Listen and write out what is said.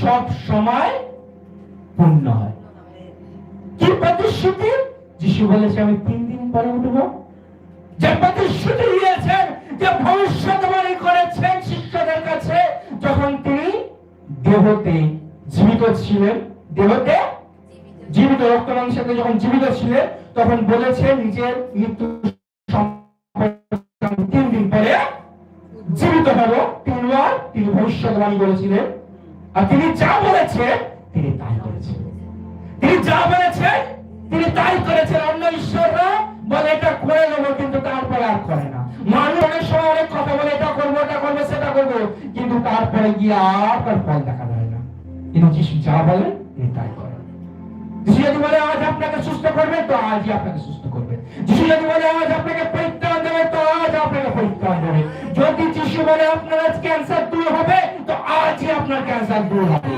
সব সময় পূর্ণ হয়। কি প্রতিশ্রুতি? যিশু বলেছে আমি 3 দিন পরে উঠব। যে প্রতিশ্রুতি দিয়েছেন, যে ভবিষ্যৎবাণী করেছেন শিষ্যদের কাছে যখন তিনি দেহতে জীবিত ছিলেন, দেহতে জীবিত রক্ত মাংসে যখন জীবিত ছিলেন, তখন বলেছেন নিজের মৃত্যু 3 দিন পরে জীবিত হব। 3 বার তিনি ভবিষ্যৎবাণী বলেছিলেন। আর তিনি যা বলেছেন তিনি তাই করেছেন। তিনি যা বলেছেন তিনি তাই করেছেন। অন্য ঈশ্বররা বলে এটা করে নেব, কিন্তু তারপরে আর করে না। মানুষ অনেক সময় অনেক কথা বলে এটা করবো, এটা করবো, সেটা করবো, কিন্তু তারপরে গিয়ে আর তার ফল দেখা যায় না। কিন্তু যিশু যা বলে তিনি তাই করেন। যিশু যদি বলে আজ আপনাকে সুস্থ করবে, তো আজই আপনাকে সুস্থ করবে। যিশু যদি বলে আজ আপনাকে পরিত্রাণ দেবে, তো আজ আপনাকে পরিত্রাণ দেবে। যদি যিশু বলে আপনার আজ ক্যান্সার দূর হবে, তো আজই আপনার ক্যান্সার দূর হবে।